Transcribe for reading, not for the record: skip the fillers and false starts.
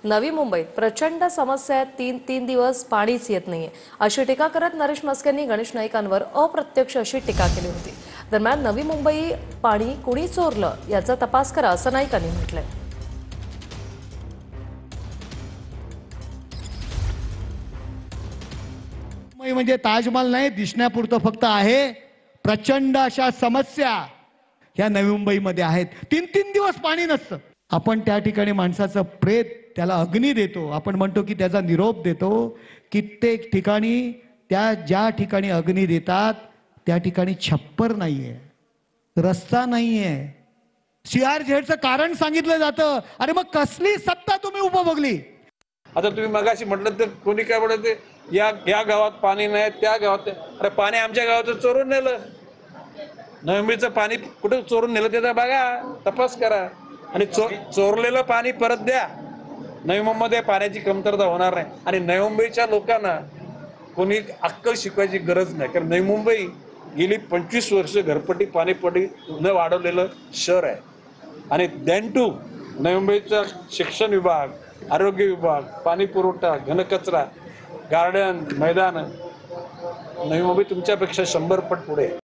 नवी मुंबईत प्रचंड समस्या आहेत. तीन दिवस पाणीच येत नाहीये अशी टीका करत नरेश मस्केंनी गणेश नाईकांवर अप्रत्यक्ष अशी टीका केली होती. दरम्यान नवी मुंबई पाणी कुणी चोरलं याचा तपास करा असं नाईकांनी म्हटलंय. म्हणजे ताजमहल नाही, दिसण्यापुरतं फक्त आहे. प्रचंड अशा समस्या ह्या नवी मुंबईमध्ये आहेत. तीन दिवस पाणी नसतं. आपण त्या ठिकाणी माणसाचं प्रेत, त्याला अग्नी देतो. आपण म्हणतो की त्याचा निरोप देतो. कित्येक ठिकाणी ज्या ठिकाणी अग्नी देतात त्या ठिकाणी छप्पर नाहीये, रस्ता नाहीये. CRZचं कारण सांगितलं जातं. अरे मग कसली सत्ता तुम्ही उपभोगली? आता तुम्ही मगाशी म्हटलं तर कोणी काय म्हणते या गावात पाणी नाही, त्या गावात. अरे पाणी आमच्या गावाचं चोरून नेलं. नवी मुंबईचं पाणी कुठं चोरून नेलं त्याचा बघा, तपास करा आणि चोरलेलं पाणी परत द्या. नवी मुंबईमध्ये पाण्याची कमतरता होणार नाही. आणि नवी मुंबईच्या लोकांना कोणी अक्कल शिकवायची गरज नाही, कारण नवी मुंबई गेली 25 वर्ष घरपट्टी पाणीपट्टी न वाढवलेलं शहर आहे. आणि देन टू नवी मुंबईचा शिक्षण विभाग, आरोग्य विभाग, पाणी पुरवठा, घनकचरा, गार्डन, मैदान, नवी मुंबई तुमच्यापेक्षा 100 पट पुढे आहे.